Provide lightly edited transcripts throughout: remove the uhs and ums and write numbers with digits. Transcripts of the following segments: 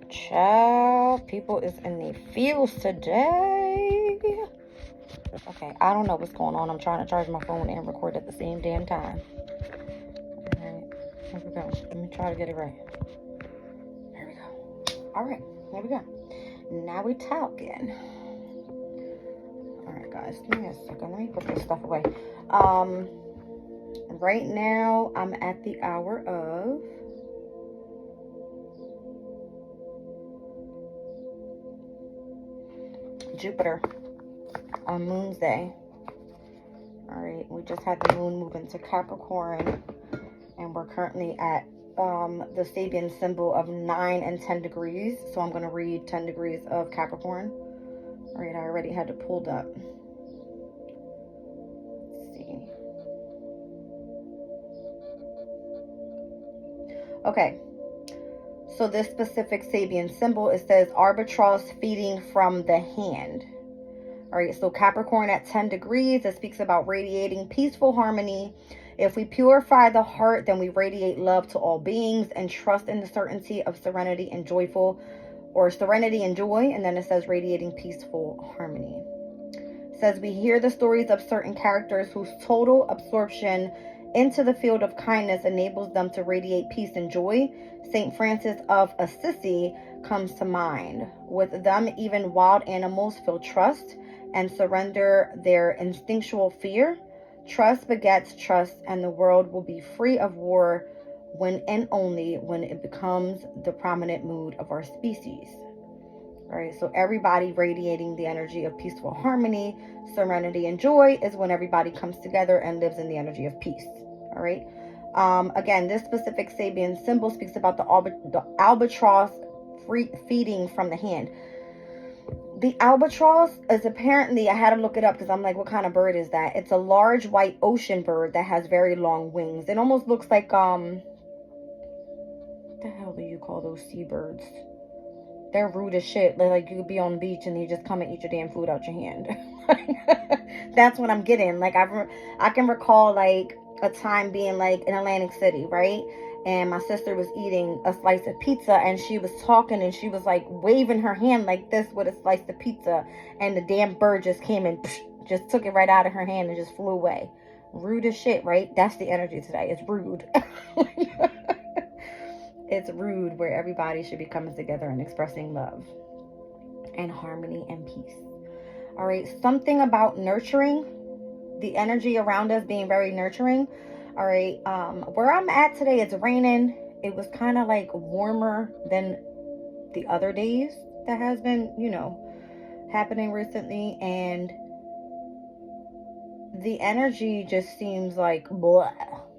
Child, people is in the fields today. Okay, I don't know what's going on. I'm trying to charge my phone and record at the same damn time. Alright, here we go. Let me try to get it right. There we go. Alright, here we go. Now we talking. Alright, guys, give me a second. Let me put this stuff away. Right now, I'm at the hour of Jupiter on Moon's Day. All right, we just had the moon move into Capricorn, and we're currently at the Sabian symbol of 9 and 10 degrees. So I'm going to read 10 degrees of Capricorn. All right, I already had it pulled up. Let's see. Okay. So this specific Sabian symbol, it says albatross feeding from the hand. All right, so Capricorn at 10 degrees, it speaks about radiating peaceful harmony. If we purify the heart, then we radiate love to all beings and trust in the certainty of serenity and joy. And then it says radiating peaceful harmony. It says we hear the stories of certain characters whose total absorption into the field of kindness enables them to radiate peace and joy. St. Francis of Assisi comes to mind. With them, even wild animals feel trust and surrender their instinctual fear. Trust begets trust, and the world will be free of war when and only when it becomes the prominent mood of our species. All right, so everybody radiating the energy of peaceful harmony, serenity, and joy is when everybody comes together and lives in the energy of peace. All right. Again, this specific Sabian symbol speaks about the albatross feeding from the hand. The albatross is apparently, I had to look it up because I'm like, what kind of bird is that? It's a large white ocean bird that has very long wings. It almost looks like, what the hell do you call those seabirds? They're rude as shit. They're like, you could be on the beach and they just come and eat your damn food out your hand. That's what I'm getting. Like, I can recall, like, a time being, like, in Atlantic City, right? And my sister was eating a slice of pizza, and she was talking, and she was, like, waving her hand like this with a slice of pizza, and the damn bird just came and just took it right out of her hand and just flew away. Rude as shit, right? That's the energy today. It's rude. It's rude, where everybody should be coming together and expressing love and harmony and peace. All right, something about nurturing, the energy around us being very nurturing. All right, where I'm at today, it's raining. It was kind of like warmer than the other days that has been, happening recently. And the energy just seems like blah,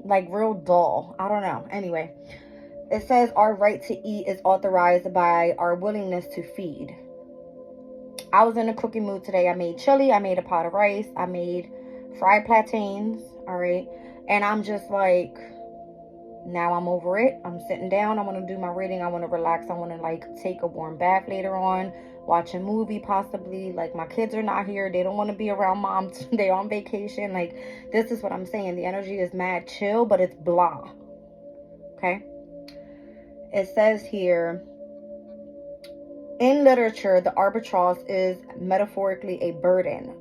like real dull. I don't know. Anyway, it says our right to eat is authorized by our willingness to feed. I was in a cooking mood today. I made chili. I made a pot of rice. I made fried plantains. All right. And I'm just like, now I'm over it. I'm sitting down. I want to do my reading. I want to relax. I want to, like, take a warm bath later on, watch a movie possibly. Like, my kids are not here. They don't want to be around mom. They're on vacation. Like, this is what I'm saying. The energy is mad chill, but it's blah. Okay. It says here, in literature, the albatross is metaphorically a burden,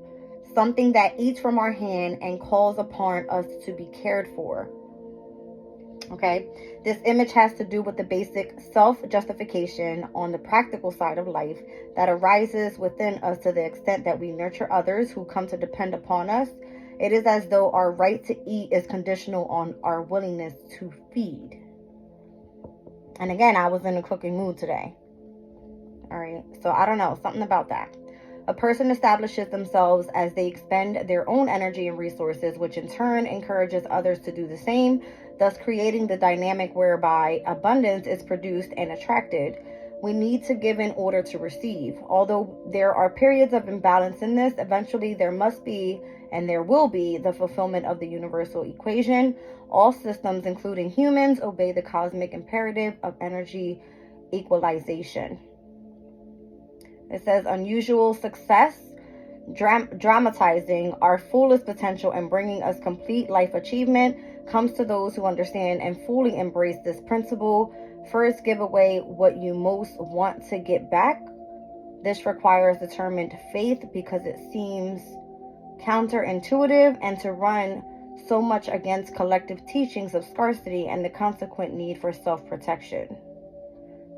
something that eats from our hand and calls upon us to be cared for. Okay, this image has to do with the basic self-justification on the practical side of life that arises within us to the extent that we nurture others who come to depend upon us. It is as though our right to eat is conditional on our willingness to feed. And again, I was in a cooking mood today. All right, so I don't know, something about that. A person establishes themselves as they expend their own energy and resources, which in turn encourages others to do the same, thus creating the dynamic whereby abundance is produced and attracted. We need to give in order to receive. Although there are periods of imbalance in this, eventually there must be, and there will be, the fulfillment of the universal equation. All systems, including humans, obey the cosmic imperative of energy equalization. It says unusual success dramatizing our fullest potential and bringing us complete life achievement comes to those who understand and fully embrace this principle. First, give away what you most want to get back. This requires determined faith because it seems counterintuitive and to run so much against collective teachings of scarcity and the consequent need for self-protection.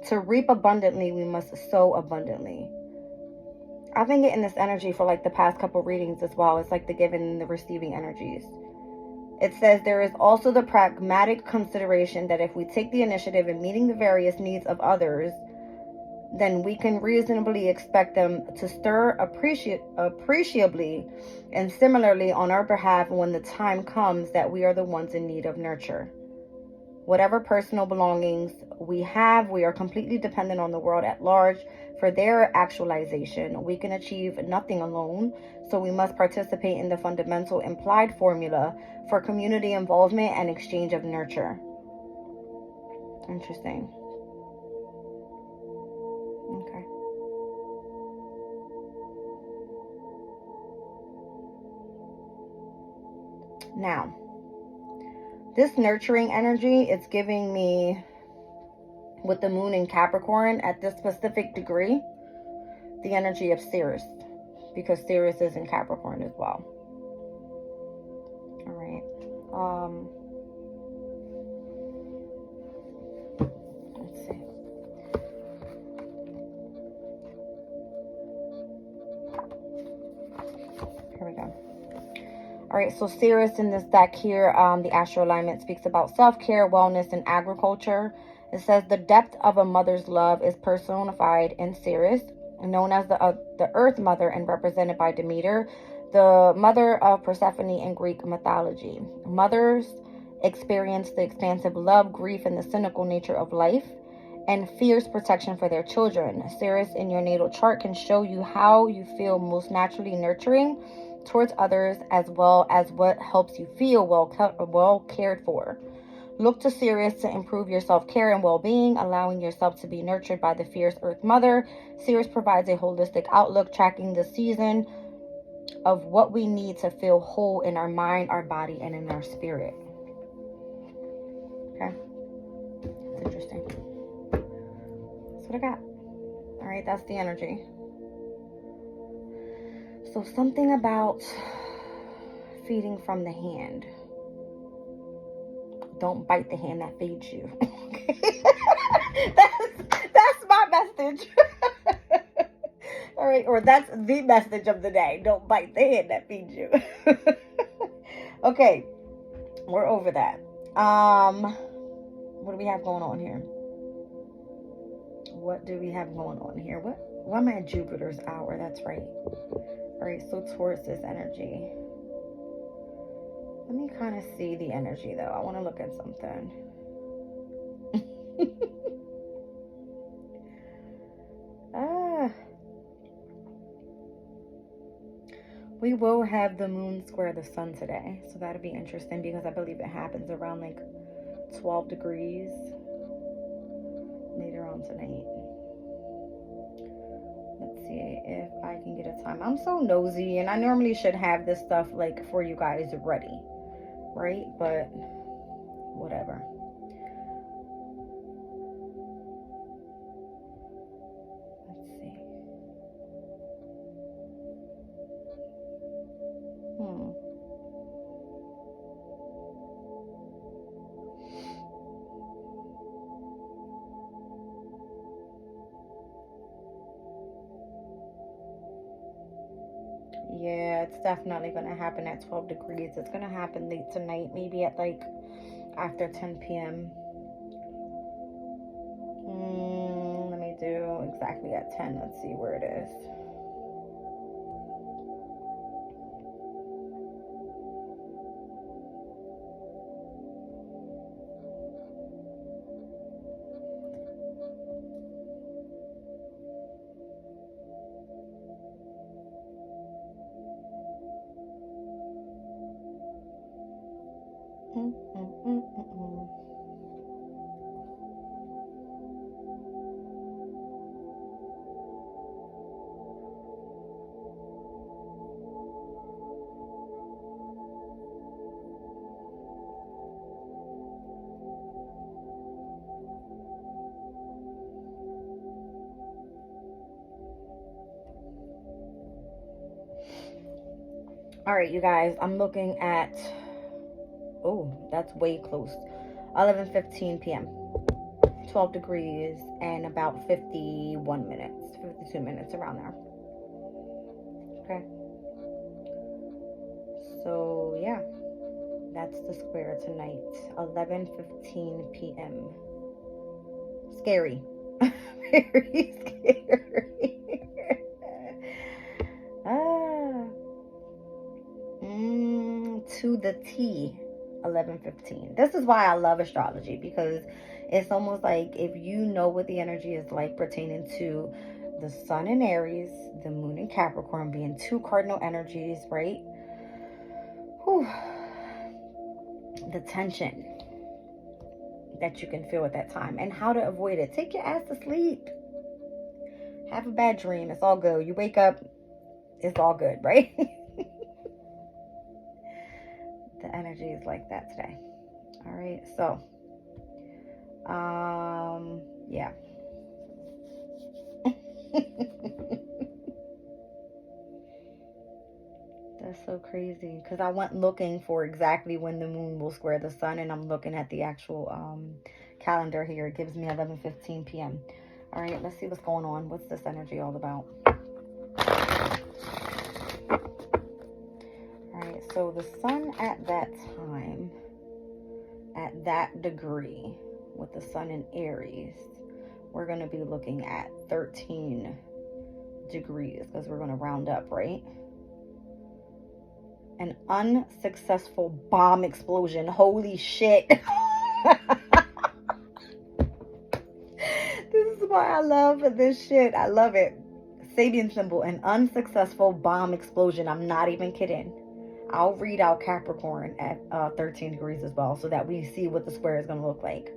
To reap abundantly, we must sow abundantly. I've been getting this energy for like the past couple readings as well. It's like the giving and the receiving energies. It says there is also the pragmatic consideration that if we take the initiative in meeting the various needs of others, then we can reasonably expect them to stir appreciably and similarly on our behalf when the time comes that we are the ones in need of nurture. Whatever personal belongings we have, we are completely dependent on the world at large for their actualization. We can achieve nothing alone, so we must participate in the fundamental implied formula for community involvement and exchange of nurture. Interesting. Okay. Now, this nurturing energy, it's giving me, with the moon in Capricorn at this specific degree, the energy of Ceres, because Ceres is in Capricorn as well. All right. Let's see. Here we go. All right, so Ceres in this deck here, the astral alignment speaks about self-care, wellness, and agriculture. It says the depth of a mother's love is personified in Ceres, known as the Earth Mother and represented by Demeter, the mother of Persephone in Greek mythology. Mothers experience the expansive love, grief, and the cynical nature of life, and fierce protection for their children. Ceres in your natal chart can show you how you feel most naturally nurturing towards others, as well as what helps you feel well cared for. Look to Ceres to improve your self-care and well-being, allowing yourself to be nurtured by the fierce Earth Mother. Ceres provides a holistic outlook, tracking the season of what we need to feel whole in our mind, our body, and in our spirit. Okay, that's interesting. That's what I got. All right, that's the energy. So something about feeding from the hand. Don't bite the hand that feeds you. that's my message. All right, or that's the message of the day. Don't bite the hand that feeds you. Okay, we're over that. What do we have going on here? What do we have going on here? Why am I at Jupiter's hour? That's right. All right, so Taurus is energy. Let me kind of see the energy, though. I want to look at something. We will have the moon square the sun today. So that'll be interesting because I believe it happens around like 12 degrees later on tonight. Let's see if I can get a time. I'm so nosy, and I normally should have this stuff like for you guys ready, right? But whatever. Let's see. Yeah, it's definitely going to happen at 12 degrees. It's going to happen late tonight, maybe at like after 10 p.m. Let me do exactly at 10. Let's see where it is. All right, you guys, I'm looking at, oh, that's way close. 11:15 p.m. 12 degrees and about 51 minutes, 52 minutes, around there. Okay. So, yeah, that's the square tonight. 11:15 p.m. Scary. Very scary. ah. To the T. 11:15. This is why I love astrology, because it's almost like if you know what the energy is like pertaining to the sun in Aries, the moon in Capricorn being two cardinal energies, right? Whew. The tension that you can feel at that time and how to avoid it. Take your ass to sleep. Have a bad dream. It's all good. You wake up, it's all good, right? The energy is like that today. All right, so yeah. That's so crazy, because I went looking for exactly when the moon will square the sun, and I'm looking at the actual calendar here. It gives me 11:15 p.m. All right, let's see what's going on. What's this energy all about? All right, so the sun at that time, at that degree, with the sun in Aries, we're going to be looking at 13 degrees, because we're going to round up, right? An unsuccessful bomb explosion. Holy shit. This is why I love this shit. I love it. Sabian symbol, an unsuccessful bomb explosion. I'm not even kidding. I'll read out Capricorn at 13 degrees as well, so that we see what the square is going to look like.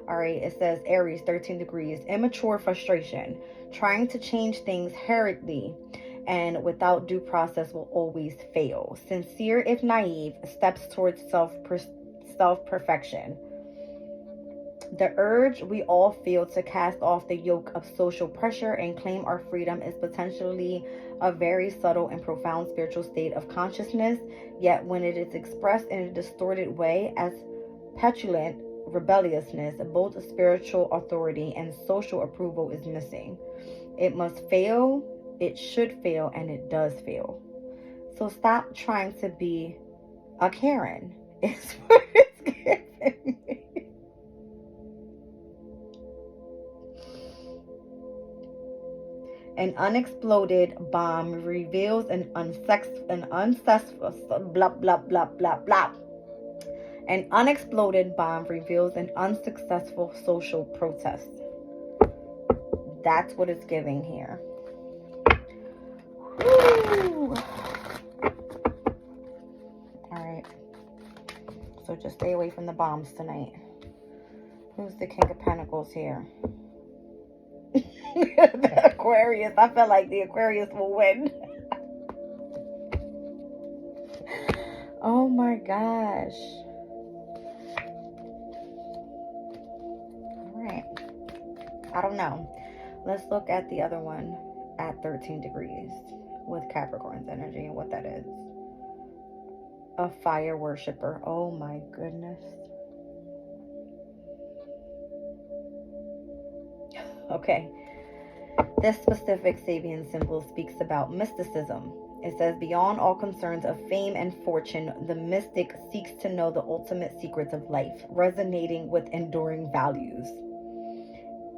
All right, it says Aries, 13 degrees. Immature frustration. Trying to change things hurriedly and without due process will always fail. Sincere, if naive, steps towards self-perfection. The urge we all feel to cast off the yoke of social pressure and claim our freedom is potentially a very subtle and profound spiritual state of consciousness, yet when it is expressed in a distorted way as petulant rebelliousness, both spiritual authority and social approval is missing. It must fail, it should fail, and it does fail. So stop trying to be a Karen. It's what it's giving me. An unexploded bomb reveals an unsuccessful blah blah blah blah blah. An unexploded bomb reveals an unsuccessful social protest. That's what it's giving here. Woo. All right. So just stay away from the bombs tonight. Who's the King of Pentacles here? The Aquarius. I feel like the Aquarius will win. Oh my gosh. All right. I don't know. Let's look at the other one at 13 degrees with Capricorn's energy and what that is. A fire worshiper. Oh my goodness. Okay. This specific Sabian symbol speaks about mysticism. It says, beyond all concerns of fame and fortune, the mystic seeks to know the ultimate secrets of life, resonating with enduring values.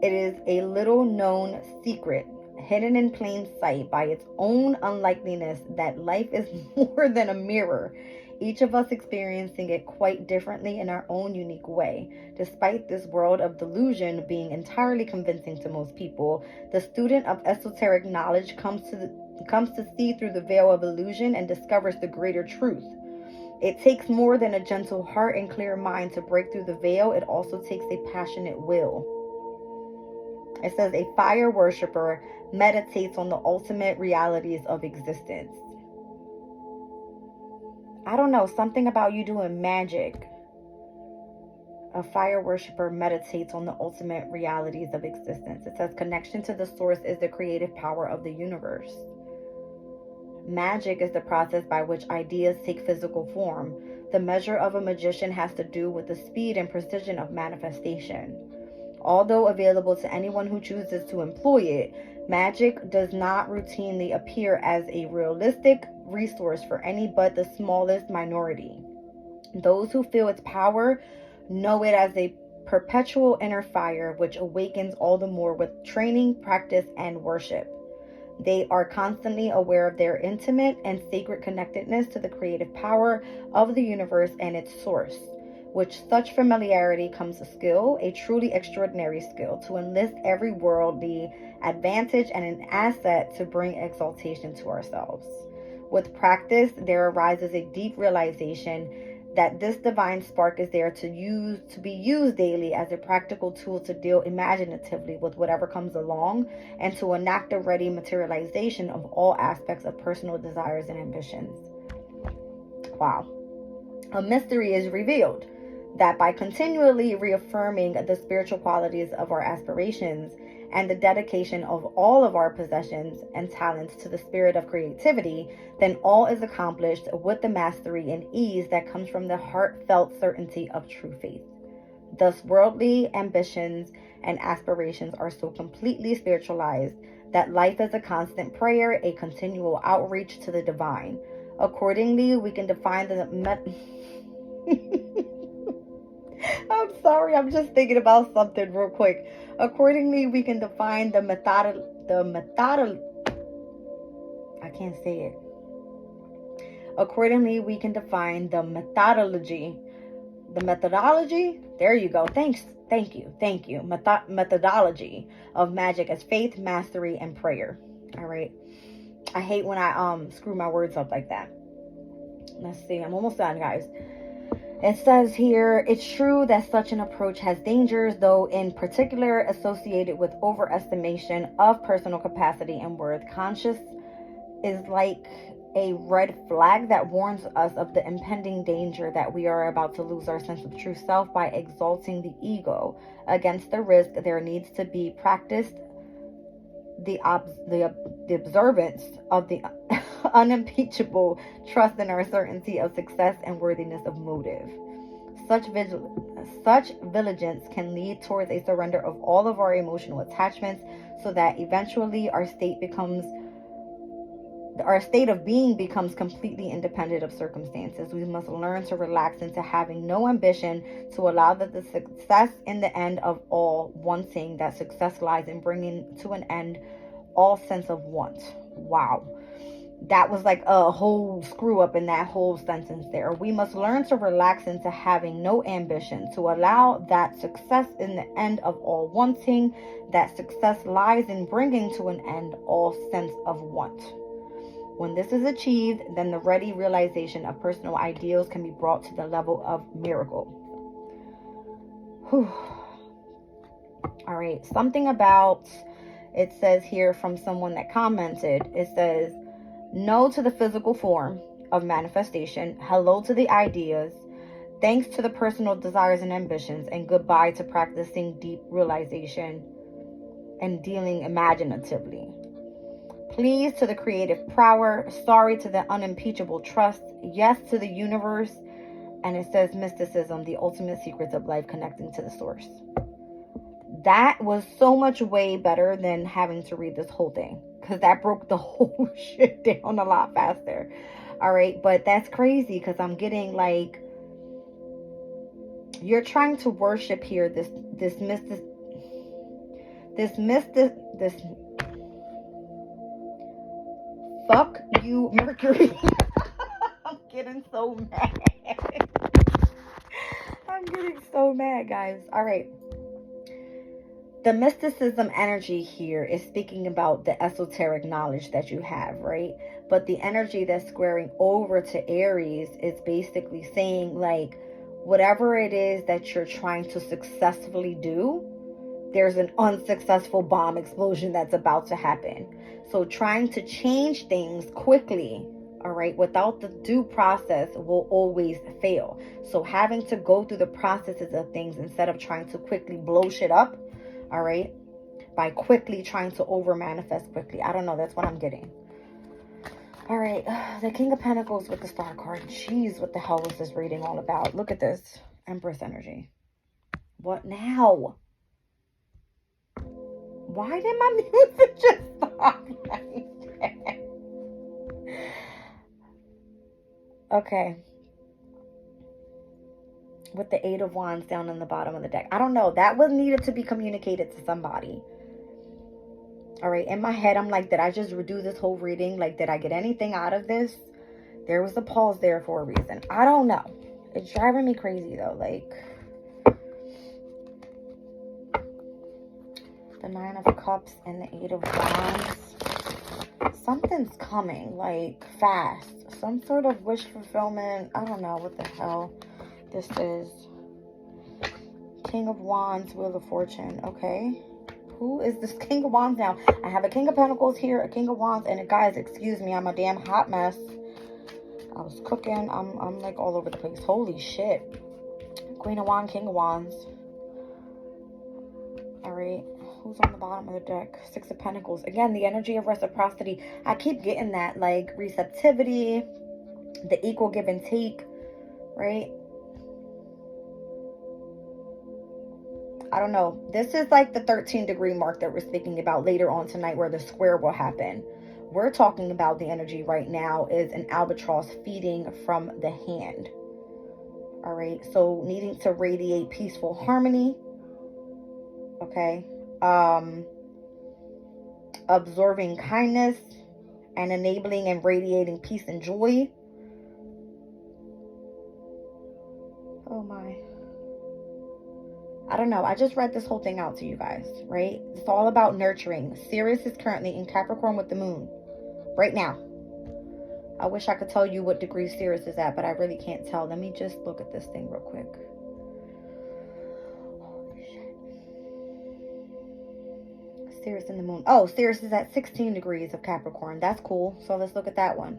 It is a little known secret, hidden in plain sight by its own unlikeliness, that life is more than a mirror, each of us experiencing it quite differently in our own unique way. Despite this world of delusion being entirely convincing to most people, the student of esoteric knowledge comes to see through the veil of illusion and discovers the greater truth. It takes more than a gentle heart and clear mind to break through the veil. It also takes a passionate will. It says a fire worshiper meditates on the ultimate realities of existence. I don't know, something about you doing magic. A fire worshiper meditates on the ultimate realities of existence. It says connection to the source is the creative power of the universe. Magic is the process by which ideas take physical form. The measure of a magician has to do with the speed and precision of manifestation. Although available to anyone who chooses to employ it, magic does not routinely appear as a realistic resource for any but the smallest minority. Those who feel its power know it as a perpetual inner fire which awakens all the more with training, practice, and worship. They are constantly aware of their intimate and sacred connectedness to the creative power of the universe and its source. With such familiarity comes a skill, a truly extraordinary skill, to enlist every worldly advantage and an asset to bring exaltation to ourselves. With practice, there arises a deep realization that this divine spark is there to be used daily as a practical tool to deal imaginatively with whatever comes along and to enact a ready materialization of all aspects of personal desires and ambitions. Wow. A mystery is revealed that by continually reaffirming the spiritual qualities of our aspirations and the dedication of all of our possessions and talents to the spirit of creativity, then all is accomplished with the mastery and ease that comes from the heartfelt certainty of true faith. Thus, worldly ambitions and aspirations are so completely spiritualized that life is a constant prayer, a continual outreach to the divine. Accordingly, we can define the I'm sorry, I'm just thinking about something real quick. Accordingly, we can define I can't say it. Accordingly, we can define the methodology. There you go. Thank you. Methodology of magic as faith, mastery, and prayer. All right. I hate when I screw my words up like that. Let's see. I'm almost done, guys. It says here, it's true that such an approach has dangers, though in particular associated with overestimation of personal capacity and worth. Conscious is like a red flag that warns us of the impending danger that we are about to lose our sense of true self by exalting the ego. Against the risk, there needs to be practiced the observance of the unimpeachable trust in our certainty of success and worthiness of motive. Such vigilance can lead towards a surrender of all of our emotional attachments, so that eventually our state of being becomes completely independent of circumstances. We must learn to relax into having no ambition, to allow that the success in the end of all wanting, that success lies in bringing to an end all sense of want. Wow. That was like a whole screw up in that whole sentence there. We must learn to relax into having no ambition, to allow that success in the end of all wanting, that success lies in bringing to an end all sense of want. When this is achieved, then the ready realization of personal ideals can be brought to the level of miracle. Whew. All right, something about, it says here from someone that commented, it says, no to the physical form of manifestation, hello to the ideas, thanks to the personal desires and ambitions, and goodbye to practicing deep realization and dealing imaginatively. Please to the creative power, sorry to the unimpeachable trust, yes to the universe, and it says mysticism, the ultimate secrets of life connecting to the source. That was so much way better than having to read this whole thing, because that broke the whole shit down a lot faster. All right, but that's crazy because I'm getting like, you're trying to worship here this fuck you, Mercury. I'm getting so mad. I'm getting so mad, guys. All right. The mysticism energy here is speaking about the esoteric knowledge that you have, right? But the energy that's squaring over to Aries is basically saying, like, whatever it is that you're trying to successfully do, there's an unsuccessful bomb explosion that's about to happen. So trying to change things quickly, all right, without the due process will always fail. So having to go through the processes of things instead of trying to quickly blow shit up, all right, by quickly trying to over manifest quickly. I don't know. That's what I'm getting. All right, the King of Pentacles with the Star card. Jeez, what the hell was this reading all about? Look at this. Empress energy. What now? Why did my music just stop like that? Okay. With the Eight of Wands down in the bottom of the deck. I don't know. That was needed to be communicated to somebody. All right. In my head, I'm like, did I just redo this whole reading? Like, did I get anything out of this? There was a pause there for a reason. I don't know. It's driving me crazy, though. Like, the Nine of Cups and the Eight of Wands. Something's coming, like, fast. Some sort of wish fulfillment. I don't know what the hell this is. King of Wands, Wheel of Fortune. Okay. Who is this King of Wands now? I have a King of Pentacles here, a King of Wands, and guys, excuse me, I'm a damn hot mess. I was cooking. I'm like all over the place. Holy shit. Queen of Wands, King of Wands. All right. Who's on the bottom of the deck? Six of Pentacles. Again, the energy of reciprocity. I keep getting that, like, receptivity, the equal give and take, right? I don't know. This is like the 13-degree mark that we're speaking about later on tonight where the square will happen. We're talking about the energy right now is an albatross feeding from the hand. All right. So needing to radiate peaceful harmony. Okay. Absorbing kindness and enabling and radiating peace and joy. Oh my. I don't know. I just read this whole thing out to you guys, right? It's all about nurturing. Sirius is currently in Capricorn with the moon right now. I wish I could tell you what degree Sirius is at, but I really can't tell. Let me just look at this thing real quick. Holy shit. Sirius in the moon. Oh, Sirius is at 16 degrees of Capricorn. That's cool. So let's look at that one.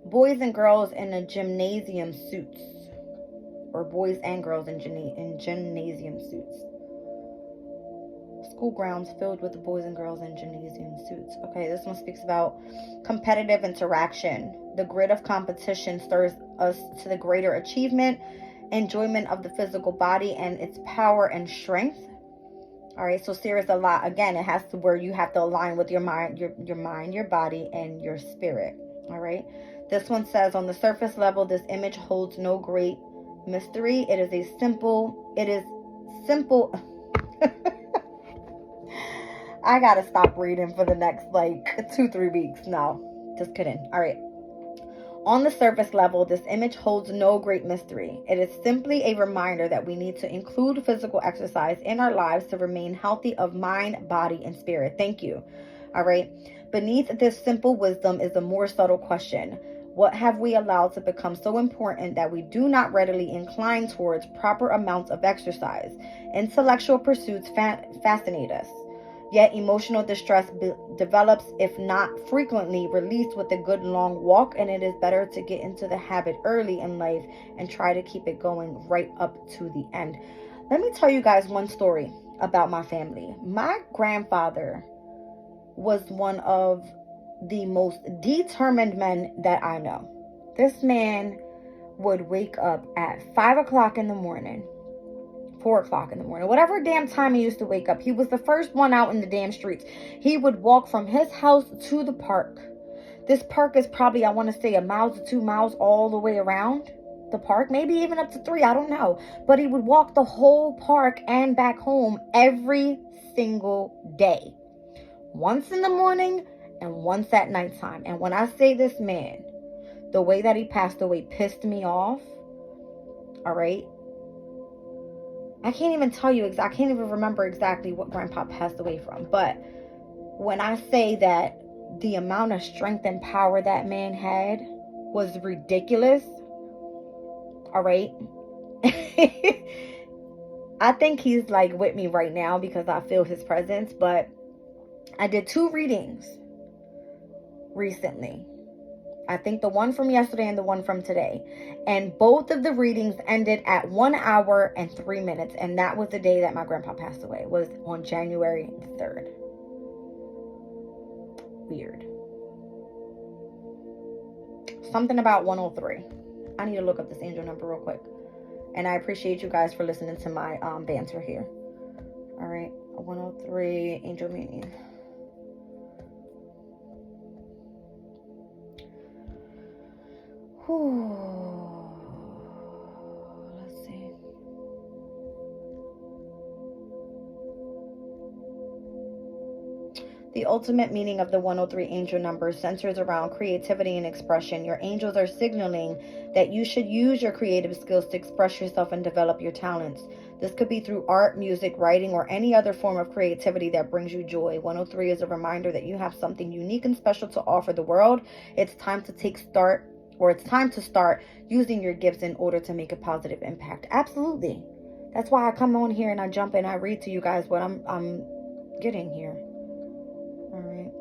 Boys and girls in a gymnasium suits. Or boys and girls in gymnasium suits. School grounds filled with the boys and girls in gymnasium suits. Okay, this one speaks about competitive interaction. The grid of competition stirs us to the greater achievement, enjoyment of the physical body and its power and strength. All right, so Sirius a lot. Again, it has to where you have to align with your mind, your body, and your spirit. All right. This one says, on the surface level, this image holds no great mystery. It is simple. I gotta stop reading for the next like 2-3 weeks. No, just kidding. All right. On the surface level, this image holds no great mystery. It is simply a reminder that we need to include physical exercise in our lives to remain healthy of mind, body, and spirit. Thank you. All right. Beneath this simple wisdom is a more subtle question. What have we allowed to become so important that we do not readily incline towards proper amounts of exercise? Intellectual pursuits fascinate us. Yet emotional distress develops, if not frequently, released with a good long walk, and it is better to get into the habit early in life and try to keep it going right up to the end. Let me tell you guys one story about my family. My grandfather was one of the most determined men that I know. This man would wake up at 5 o'clock in the morning, 4 o'clock in the morning, whatever damn time he used to wake up. He was the first one out in the damn streets. He would walk from his house to the park. This park is probably, I want to say, 1 mile to 2 miles all the way around the park, maybe even up to 3, I don't know. But he would walk the whole park and back home every single day. Once in the morning and once at nighttime. And when I say this man, the way that he passed away pissed me off. All right. I can't even tell you, I can't even remember exactly what Grandpa passed away from. But when I say that the amount of strength and power that man had was ridiculous. All right. I think he's like with me right now because I feel his presence. But I did 2 readings recently. I think the one from yesterday and the one from today. And both of the readings ended at 1 hour and 3 minutes. And that was the day that my grandpa passed away. It was on January 3rd. weird. Something about 103. I need to look up this angel number real quick. And I appreciate you guys for listening to my banter here. All right, 103 angel meaning. Let's see. The ultimate meaning of the 103 angel number centers around creativity and expression. Your angels are signaling that you should use your creative skills to express yourself and develop your talents. This could be through art, music, writing, or any other form of creativity that brings you joy. 103 is a reminder that you have something unique and special to offer the world. It's time to start using your gifts in order to make a positive impact. Absolutely. That's why I come on here and I jump in. I read to you guys what I'm getting here. All right.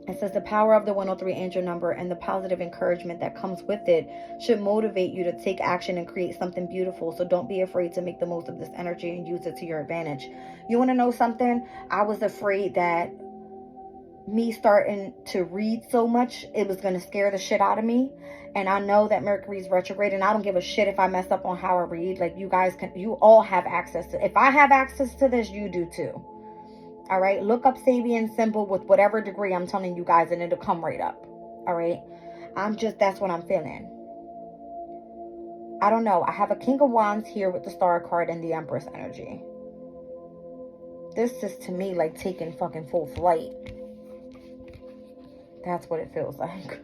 It says the power of the 103 angel number and the positive encouragement that comes with it should motivate you to take action and create something beautiful. So don't be afraid to make the most of this energy and use it to your advantage. You want to know something? I was afraid that me starting to read so much, it was going to scare the shit out of me. And I know that Mercury's retrograde, and I don't give a shit if I mess up on how I read. Like, you all have access to, if I have access to this, you do too. All right, look up Sabian symbol with whatever degree I'm telling you guys, and it'll come right up. All right, that's what I'm feeling. I don't know. I have a King of Wands here with the Star card and the Empress energy. This is to me like taking fucking full flight. That's what it feels like.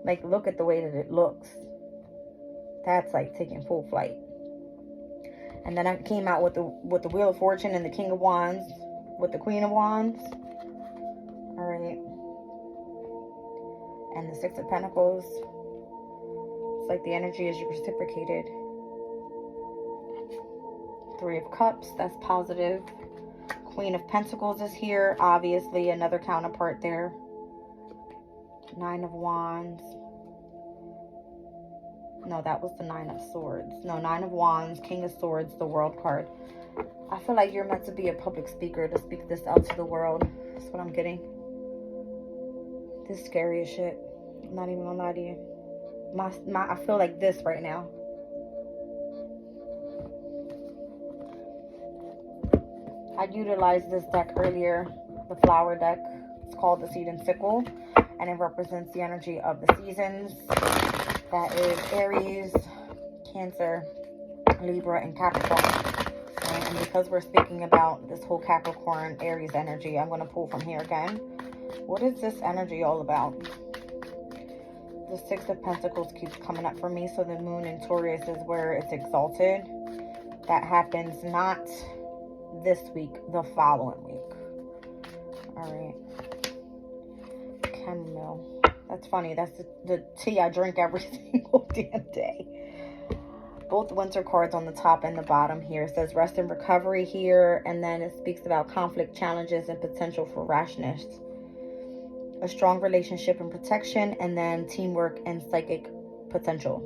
Like, look at the way that it looks. That's like taking full flight. And then I came out with the Wheel of Fortune and the King of Wands with the Queen of Wands. All right. And the Six of Pentacles. It's like the energy is reciprocated. Three of Cups, that's positive. Queen of Pentacles is here. Obviously, another counterpart there. Nine of Wands. No, that was the Nine of Swords. No, Nine of Wands, King of Swords, the World card. I feel like you're meant to be a public speaker, to speak this out to the world. That's what I'm getting. This is scary as shit. I'm not even gonna lie to you. I feel like this right now. I utilized this deck earlier, the flower deck. It's called the Seed and Sickle, and it represents the energy of the seasons. That is Aries, Cancer, Libra, and Capricorn. And because we're speaking about this whole Capricorn, Aries energy, I'm going to pull from here again. What is this energy all about? The Six of Pentacles keeps coming up for me. So the Moon in Taurus is where it's exalted. That happens not this week, the following week. All right. Chamomile. That's funny. That's the tea I drink every single damn day. Both winter cards on the top and the bottom here. It says rest and recovery here. And then it speaks about conflict, challenges, and potential for rashness. A strong relationship and protection. And then teamwork and psychic potential.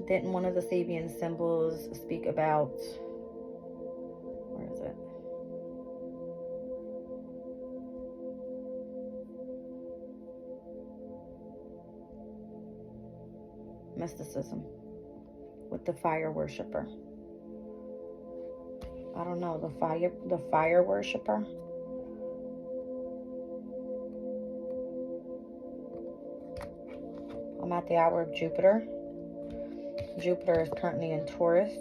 Didn't one of the Sabian symbols speak about... Where is it? Mysticism with the fire worshiper. I don't know, the fire worshiper. I'm at the hour of Jupiter. Jupiter is currently in Taurus.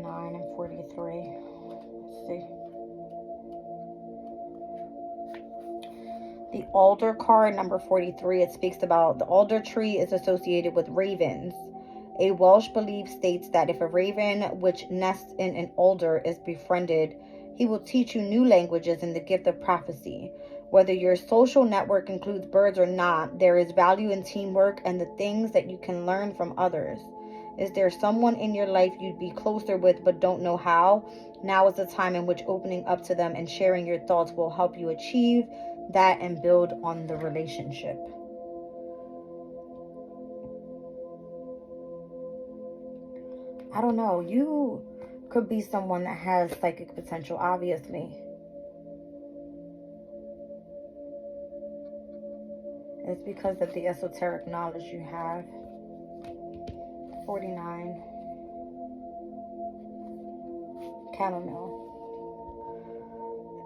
And 43. Let's see. The alder card, number 43, it speaks about the alder tree is associated with ravens. A Welsh belief states that if a raven which nests in an alder is befriended, he will teach you new languages and the gift of prophecy. Whether your social network includes birds or not, there is value in teamwork and the things that you can learn from others. Is there someone in your life you'd be closer with but don't know how? Now is the time in which opening up to them and sharing your thoughts will help you achieve that and build on the relationship. I don't know. You could be someone that has psychic potential, obviously. It's because of the esoteric knowledge you have. 49. Chamomile.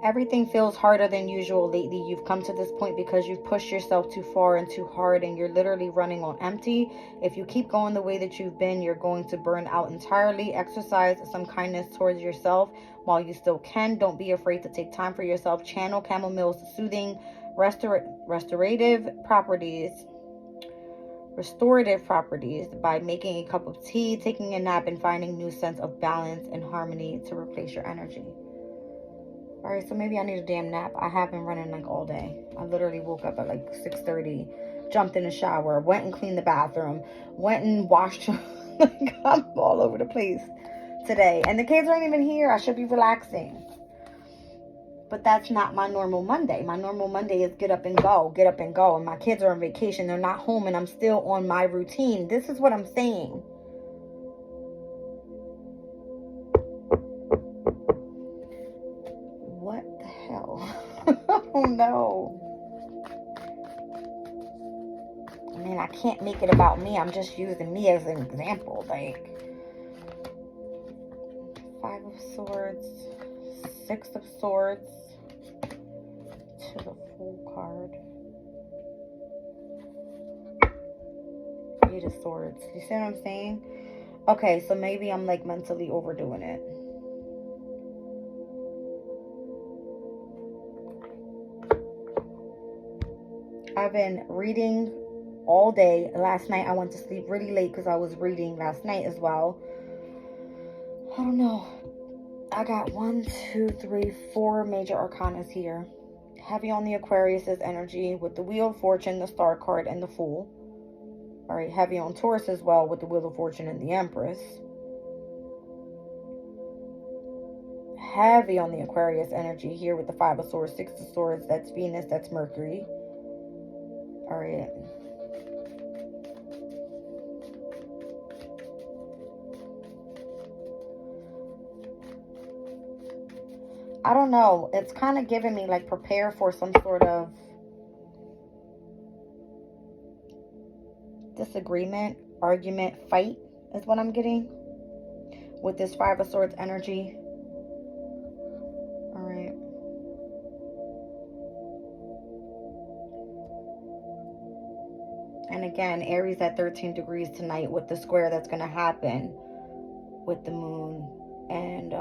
Everything feels harder than usual lately. You've come to this point because you've pushed yourself too far and too hard and you're literally running on empty. If you keep going the way that you've been, you're going to burn out entirely. Exercise some kindness towards yourself while you still can. Don't be afraid to take time for yourself. Channel chamomile's soothing, restorative properties by making a cup of tea, taking a nap, and finding a new sense of balance and harmony to replace your energy. All right, so maybe I need a damn nap. I have been running like all day. I literally woke up at like 6:30, jumped in the shower, went and cleaned the bathroom, went and washed. Like, I'm all over the place today. And the kids aren't even here. I should be relaxing. But that's not my normal Monday. My normal Monday is get up and go. And my kids are on vacation. They're not home and I'm still on my routine. This is what I'm saying. What the hell? Oh no. I mean, I can't make it about me. I'm just using me as an example. Like, 5 of Swords, 6 of Swords, to the Fool card, 8 of Swords. You see what I'm saying? Okay, so maybe I'm like mentally overdoing it. I've been reading all day. Last night I went to sleep really late because I was reading last night as well. I don't know. I got 1, 2, 3, 4 major arcanas here. Heavy on the Aquarius's energy with the Wheel of Fortune, the Star card, and the Fool. All right, heavy on Taurus as well with the Wheel of Fortune and the Empress. Heavy on the Aquarius energy here with the 5 of Swords, 6 of Swords. That's Venus, that's Mercury. All right. I don't know. It's kind of giving me like prepare for some sort of disagreement, argument, fight is what I'm getting with this 5 of Swords energy. All right. And again, Aries at 13 degrees tonight with the square that's going to happen with the moon and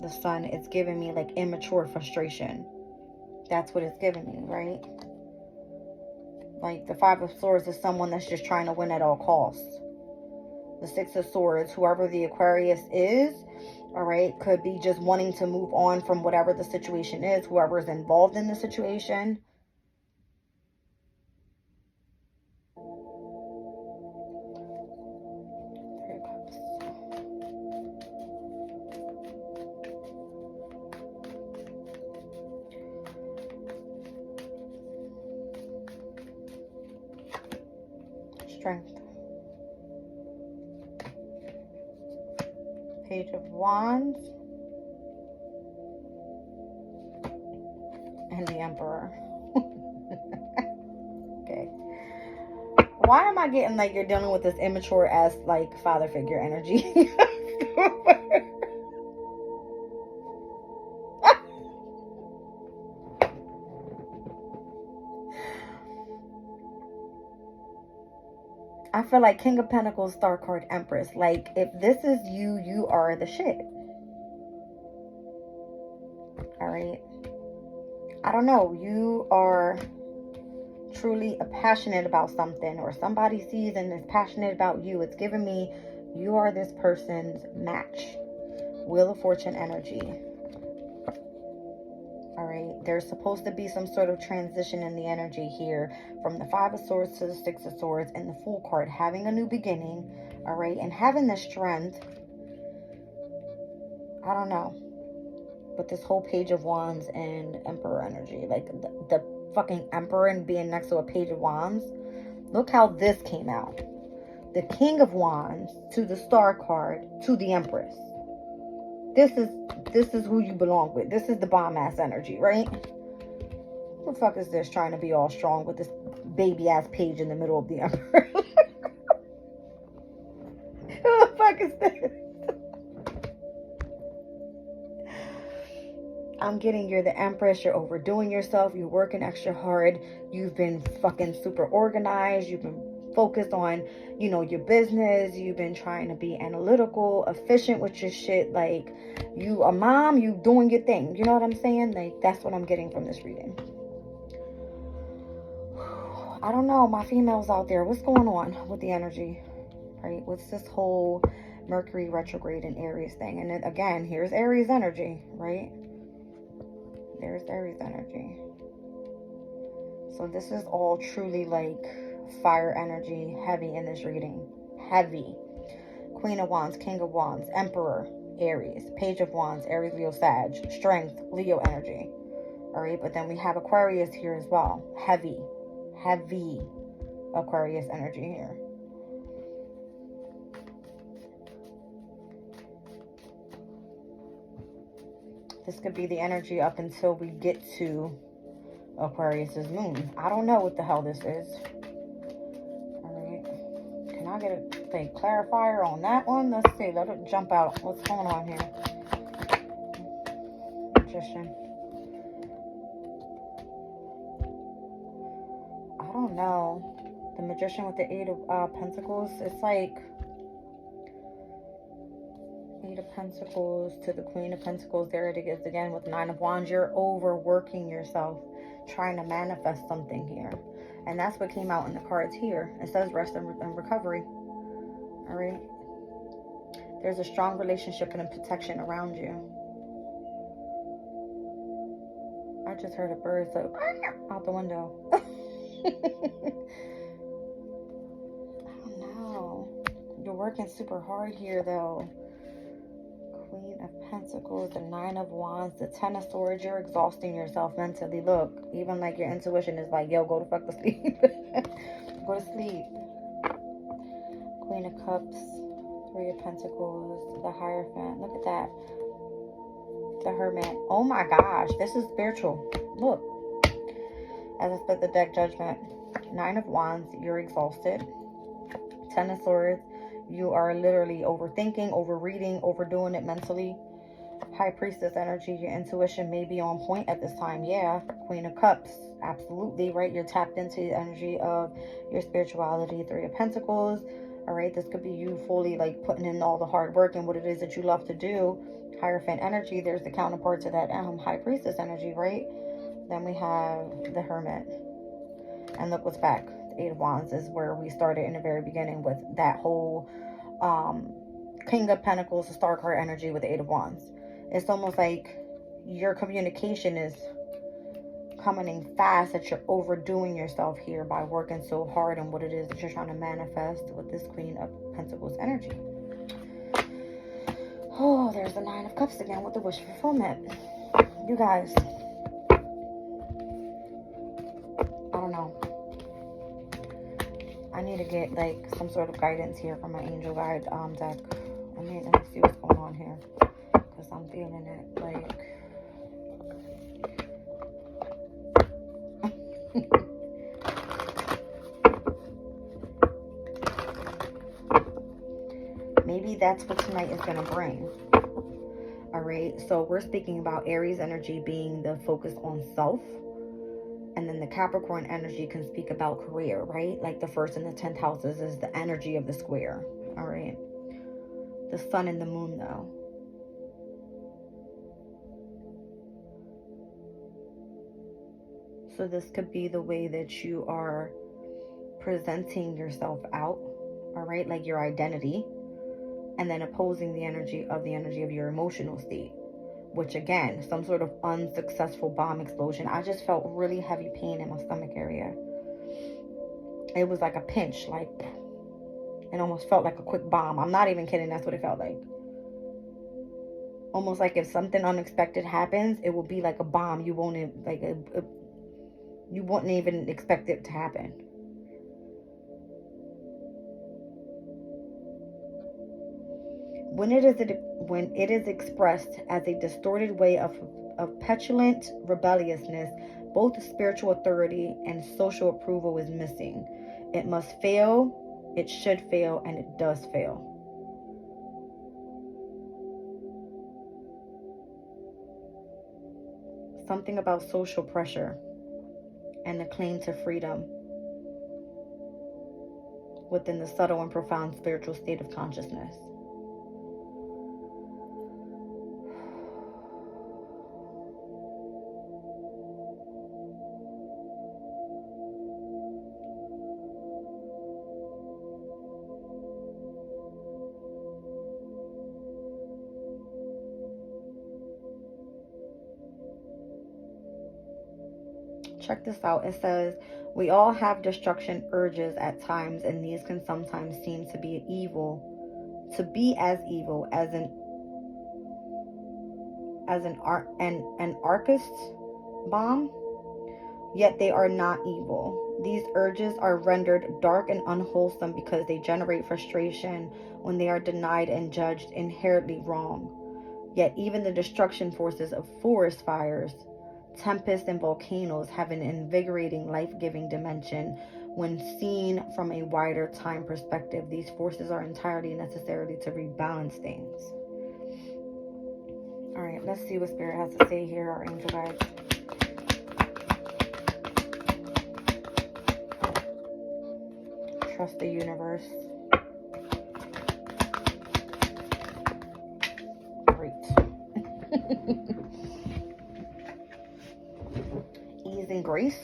the sun. It's giving me like immature frustration. That's what it's giving me, right? Like the 5 of Swords is someone that's just trying to win at all costs. The 6 of Swords, whoever the Aquarius is, all right, could be just wanting to move on from whatever the situation is, whoever is involved in the situation. Strength. Page of Wands. And the Emperor. Okay. Why am I getting like you're dealing with this immature ass like father figure energy? I feel like King of Pentacles, Star card, Empress. Like, if this is you, you are the shit. All right. I don't know. You are truly passionate about something, or somebody sees and is passionate about you. It's giving me you are this person's match. Wheel of Fortune energy. All right, there's supposed to be some sort of transition in the energy here from the Five of Swords to the Six of Swords and the Fool card, having a new beginning. All right, and having the strength. I don't know, but this whole Page of Wands and Emperor energy, like the fucking Emperor and being next to a Page of Wands. Look how this came out. The King of Wands to the Star card to the Empress. This is who you belong with. This is the bomb ass energy, right? Who the fuck is this trying to be all strong with this baby ass page in the middle of the Emperor? Who the fuck is this? I'm getting you're the Empress. You're overdoing yourself. You're working extra hard. You've been fucking super organized. You've been focused on, you know, your business. You've been trying to be analytical, efficient with your shit. Like, you a mom, you doing your thing. You know what I'm saying? Like, that's what I'm getting from this reading. I don't know, my females out there, what's going on with the energy, right? What's this whole Mercury retrograde in Aries thing? And then again, here's Aries energy, right? There's Aries energy. So this is all truly like fire energy, heavy in this reading. Heavy. Queen of Wands, King of Wands, Emperor, Aries, Page of Wands, Aries, Leo, Sag, Strength, Leo energy. All right, but then we have Aquarius here as well. Heavy Aquarius energy here. This could be the energy up until we get to Aquarius's moon. I don't know what the hell this is. All right, can I get a clarifier on that one? Let's see. Let it jump out. What's going on here? Magician. I don't know. The Magician with the Eight of Pentacles. It's like Eight of Pentacles to the Queen of Pentacles. There it is again with Nine of Wands. You're overworking yourself, trying to manifest something here. And that's what came out in the cards here. It says rest and recovery. All right. There's a strong relationship and a protection around you. I just heard a bird say out the window. I don't know. You're working super hard here though. Queen of Pentacles, the Nine of Wands, the Ten of Swords. You're exhausting yourself mentally. Look, even like your intuition is like, yo, go to fuck to sleep. Go to sleep. Queen of Cups, Three of Pentacles, the Hierophant. Look at that. The Hermit. Oh my gosh, this is spiritual. Look. As I split the deck, Judgment. Nine of Wands, you're exhausted. Ten of Swords, you are literally overthinking, overreading, overdoing it mentally. High Priestess energy, your intuition may be on point at this time. Yeah. Queen of Cups, absolutely, right? You're tapped into the energy of your spirituality. Three of Pentacles. All right, this could be you fully like putting in all the hard work and what it is that you love to do. Hierophant energy, there's the counterpart to that High Priestess energy, right? Then we have the Hermit. And look what's back. The Eight of Wands is where we started in the very beginning with that whole King of Pentacles, the Star card energy with the Eight of Wands. It's almost like your communication is coming in fast, that you're overdoing yourself here by working so hard on what it is that you're trying to manifest with this Queen of Pentacles energy. Oh, there's the Nine of Cups again with the wish fulfillment. You guys, I don't know. I need to get like some sort of guidance here from my angel guide deck. Let me see what's going on here, because I'm feeling it like maybe that's what tonight is going to bring. All right, so we're speaking about Aries energy being the focus on self. And then the Capricorn energy can speak about career, right? Like the first and the 10th houses is the energy of the square. All right. The sun and the moon, though. So this could be the way that you are presenting yourself out. All right. Like your identity. And then opposing the energy of your emotional state. which again, some sort of unsuccessful bomb explosion. I just felt really heavy pain in my stomach area. It was like a pinch, like it almost felt like a quick bomb. I'm not even kidding. That's what it felt like. Almost like if something unexpected happens, it will be like a bomb. You won't you wouldn't even expect it to happen. When it is expressed as a distorted way of petulant rebelliousness, both spiritual authority and social approval is missing. It must fail, it should fail, and it does fail. Something about social pressure and the claim to freedom within the subtle and profound spiritual state of consciousness. Check this out. It says, we all have destruction urges at times, and these can sometimes seem to be as evil as an arcist bomb, yet they are not evil. These urges are rendered dark and unwholesome because they generate frustration when they are denied and judged inherently wrong. Yet even the destruction forces of forest fires, tempests, and volcanoes have an invigorating, life-giving dimension. When seen from a wider time perspective, these forces are entirely necessary to rebalance things. All right, let's see what Spirit has to say here, our angel guides. Trust the universe. Great. Ease and grace.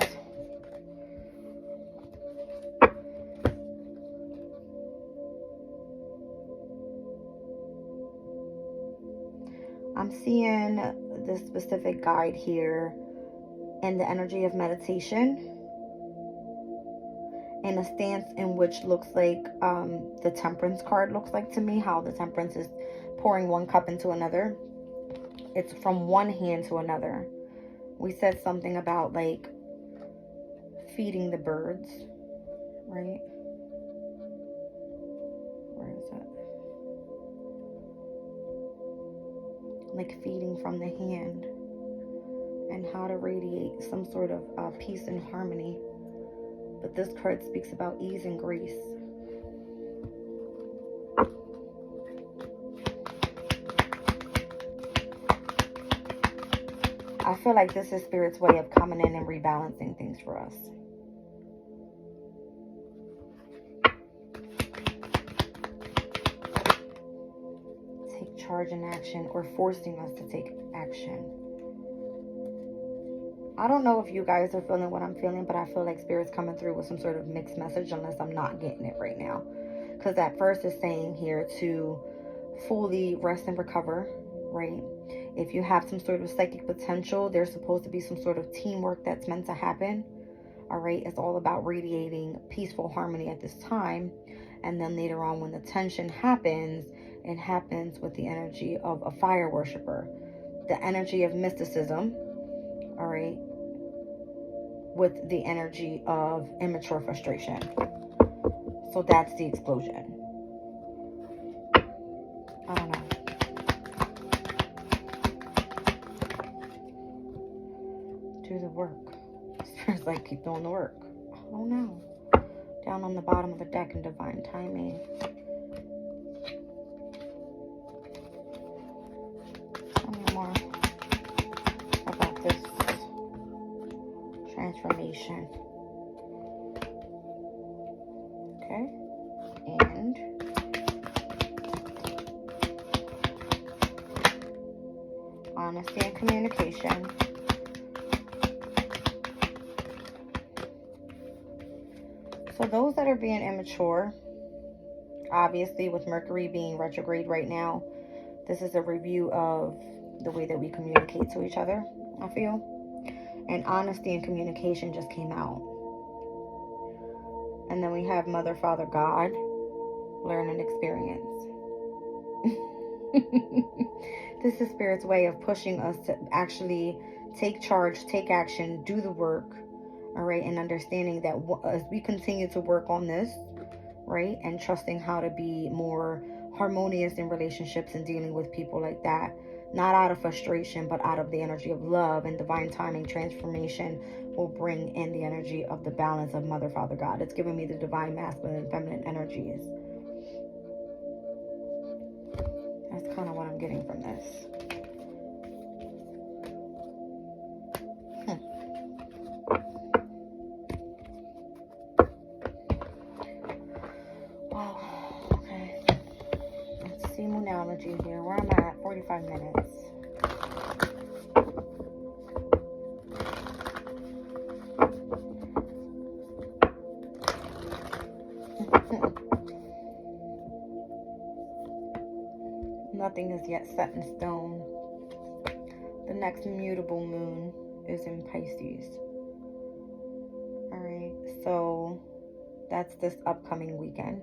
I'm seeing this specific guide here in the energy of meditation, in a stance in which looks like the Temperance card looks like to me, how the Temperance is pouring one cup into another. It's from one hand to another. We said something about like feeding the birds, right? Where is it? Like feeding from the hand, and how to radiate some sort of peace and harmony. But this card speaks about ease and grace. I feel like this is Spirit's way of coming in and rebalancing things for us. Take charge in action, or forcing us to take action. I don't know if you guys are feeling what I'm feeling, but I feel like Spirit's coming through with some sort of mixed message, unless I'm not getting it right now. Because at first it's saying here to fully rest and recover, right? If you have some sort of psychic potential, there's supposed to be some sort of teamwork that's meant to happen. All right, it's all about radiating peaceful harmony at this time. And then later on, when the tension happens, it happens with the energy of a fire worshiper, the energy of mysticism, all right, with the energy of immature frustration. So that's the explosion. I don't know. Do the work. Spirit's like, keep doing the work. Oh no. Down on the bottom of the deck in divine timing. Tell me more about this transformation. Okay. And honesty and communication. So those that are being immature, obviously with Mercury being retrograde right now, this is a review of the way that we communicate to each other, I feel. And honesty and communication just came out. And then we have Mother, Father, God, learn and experience. This is Spirit's way of pushing us to actually take charge, take action, do the work, all right? And understanding that as we continue to work on this, right? And trusting how to be more harmonious in relationships and dealing with people like that, not out of frustration, but out of the energy of love and divine timing, transformation will bring in the energy of the balance of Mother, Father, God. It's giving me the divine masculine and feminine energies. That's kind of what I'm getting from this. Wow. Okay. Let's see Moonology here. Where am I at? 45 minutes. Nothing is yet set in stone. The next mutable moon is in Pisces. Alright, so that's this upcoming weekend.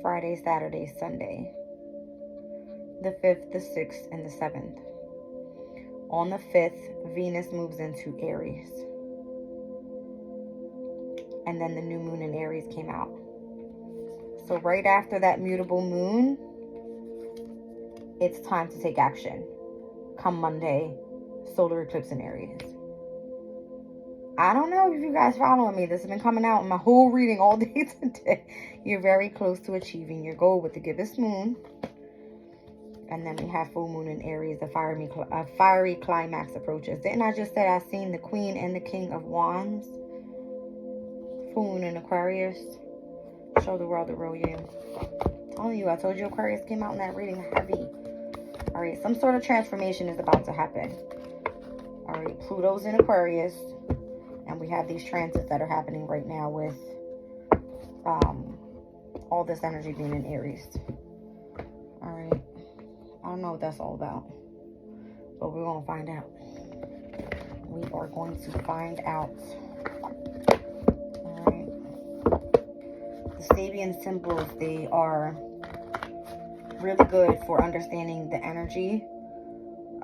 Friday, Saturday, Sunday. The 5th, the 6th, and the 7th. On the 5th, Venus moves into Aries. And then the new moon in Aries came out. So right after that mutable moon, it's time to take action. Come Monday, solar eclipse in Aries. I don't know if you guys following me. This has been coming out in my whole reading all day today. You're very close to achieving your goal with the gibbous moon. And then we have full moon in Aries, a fiery climax approaches. Didn't I just say I seen the Queen and the King of Wands? Full moon in Aquarius. Show the world the real you. Telling you, I told you Aquarius came out in that reading heavy. All right, some sort of transformation is about to happen. All right, Pluto's in Aquarius, and we have these transits that are happening right now with all this energy being in Aries. All right, I don't know what that's all about, but we're gonna find out. We are going to find out. All right, the Sabian symbols, they are really good for understanding the energy,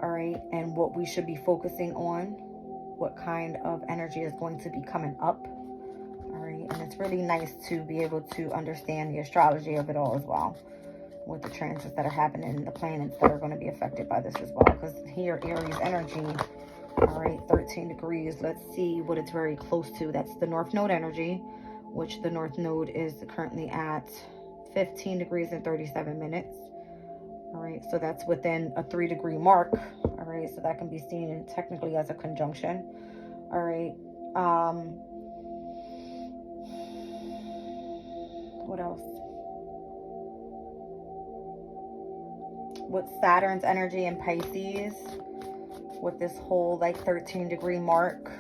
all right, and what we should be focusing on, what kind of energy is going to be coming up, all right. And it's really nice to be able to understand the astrology of it all as well, with the transits that are happening and the planets that are going to be affected by this as well. Because here, Aries energy, all right, 13 degrees. Let's see what it's very close to. That's the North Node energy, which the North Node is currently at 15 degrees and 37 minutes. All right, so that's within a 3-degree mark. All right, so that can be seen technically as a conjunction. All right, what else? With Saturn's energy in Pisces, with this whole like 13-degree mark,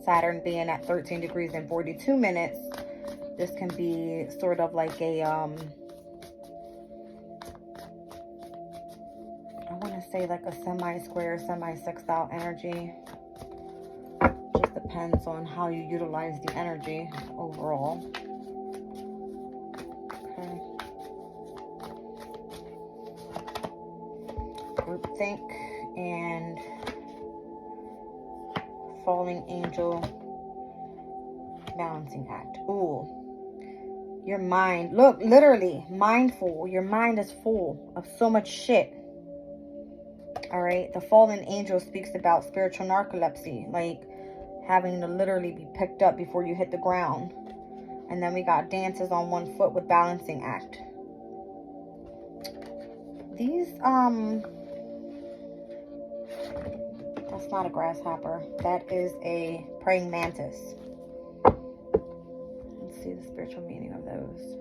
Saturn being at 13 degrees and 42 minutes, this can be sort of like a I want to say like a semi-square, semi-sextile energy. Just depends on how you utilize the energy overall. Okay. Groupthink and falling angel balancing act. Ooh. Your mind, look, literally mindful. Your mind is full of so much shit. All right, the fallen angel speaks about spiritual narcolepsy, like having to literally be picked up before you hit the ground. And then we got dances on one foot with balancing act. These, that's not a grasshopper. That is a praying mantis. Let's see the spiritual meaning of those.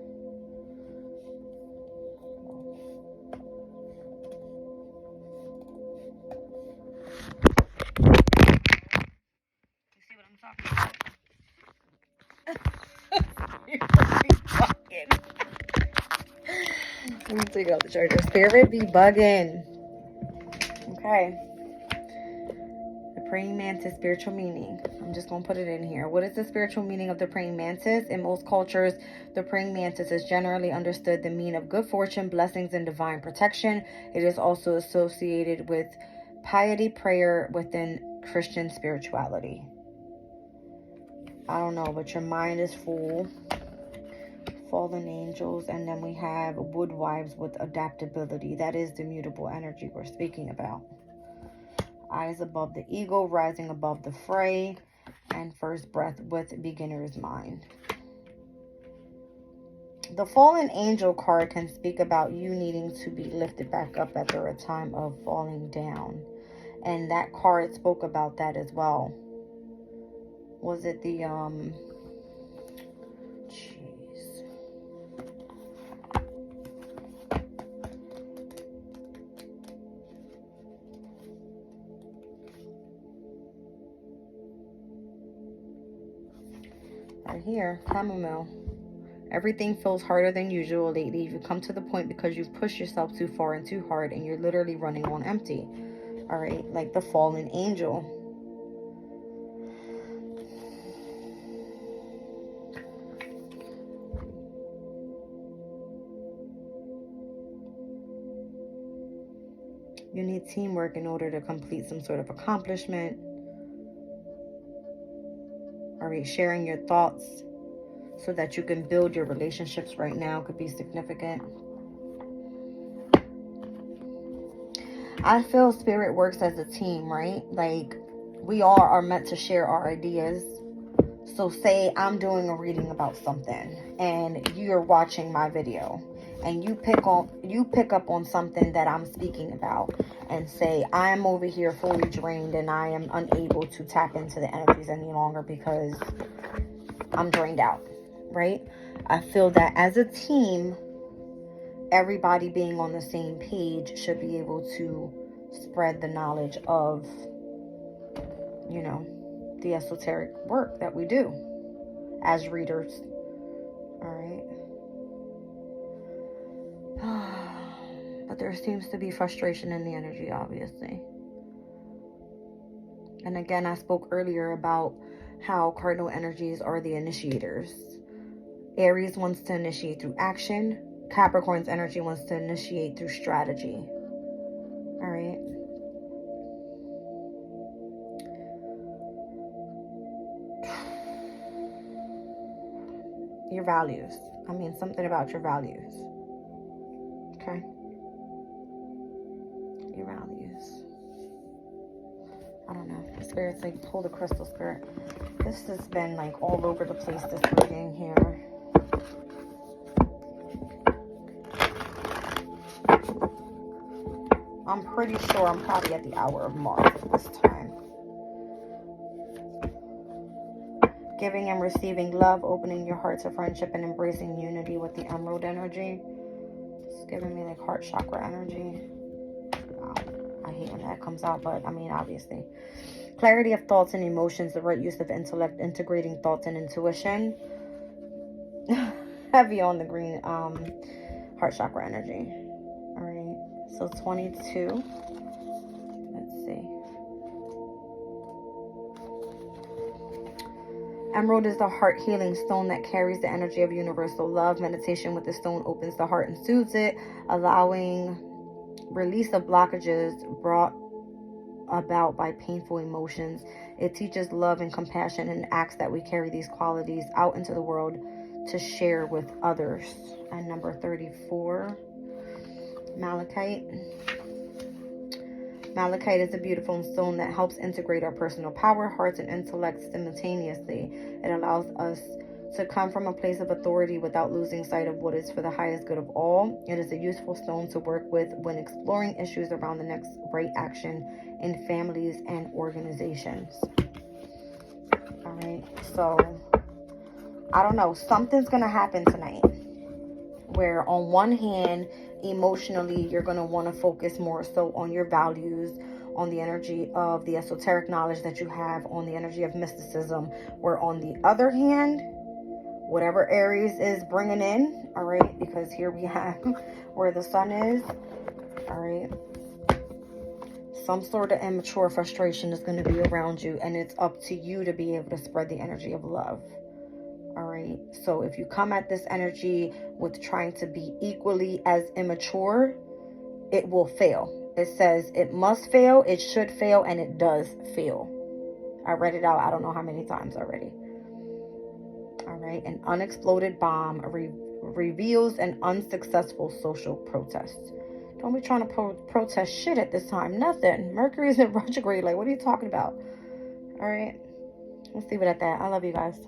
Let me take out the charger. Spirit be bugging. Okay. The praying mantis spiritual meaning. I'm just going to put it in here. What is the spiritual meaning of the praying mantis? In most cultures, the praying mantis is generally understood to mean of good fortune, blessings, and divine protection. It is also associated with piety, prayer within Christian spirituality. I don't know, but your mind is full. Fallen angels, and then we have wood wives with adaptability. That is the mutable energy we're speaking about. Eyes above the eagle, rising above the fray, and first breath with beginner's mind. The fallen angel card can speak about you needing to be lifted back up after a time of falling down. And that card spoke about that as well. Was it the, right here, chamomile. Everything feels harder than usual lately. You've come to the point because you've pushed yourself too far and too hard, and you're literally running on empty. All right, like the fallen angel. You need teamwork in order to complete some sort of accomplishment. All right, sharing your thoughts so that you can build your relationships right now could be significant. I feel spirit works as a team, right? Like, we all are meant to share our ideas. So say I'm doing a reading about something and you're watching my video and you pick up on something that I'm speaking about and say I'm over here fully drained and I am unable to tap into the energies any longer because I'm drained out, right? I feel that as a team, everybody being on the same page should be able to spread the knowledge of, you know, the esoteric work that we do as readers. All right. But there seems to be frustration in the energy, obviously. And again, I spoke earlier about how cardinal energies are the initiators. Aries wants to initiate through action. Capricorn's energy wants to initiate through strategy. All right. Your values. I mean, something about your values. Okay. Your values. I don't know. Spirit's like, pull the crystal, Spirit. This has been like all over the place, this reading here. I'm pretty sure I'm probably at the hour of mark this time. Giving and receiving love, opening your heart to friendship, and embracing unity with the emerald energy. It's giving me like heart chakra energy. Wow. I hate when that comes out, but I mean, obviously. Clarity of thoughts and emotions, the right use of intellect, integrating thoughts and intuition. Heavy on the green heart chakra energy. All right, so 22. Let's see. Emerald is the heart healing stone that carries the energy of universal love. Meditation with the stone opens the heart and soothes it, allowing release of blockages brought about by painful emotions. It teaches love and compassion and asks that we carry these qualities out into the world to share with others. And number 34, malachite. Malachite is a beautiful stone that helps integrate our personal power, hearts, and intellect simultaneously. It allows us to come from a place of authority without losing sight of what is for the highest good of all. It is a useful stone to work with when exploring issues around the next right action in families and organizations. All right, so I don't know, something's gonna happen tonight where on one hand, emotionally, you're going to want to focus more so on your values, on the energy of the esoteric knowledge that you have, on the energy of mysticism, where on the other hand, whatever Aries is bringing in, all right, because here we have where the sun is, all right, Some sort of immature frustration is going to be around you, and it's up to you to be able to spread the energy of love. All right. So if you come at this energy with trying to be equally as immature, it will fail. It says it must fail, it should fail, and it does fail. I read it out I don't know how many times already. All right. An unexploded bomb reveals an unsuccessful social protest. Don't be trying to protest shit at this time. Nothing. Mercury is in retrograde. Like, what are you talking about? All right. Let's leave it at that. I love you guys.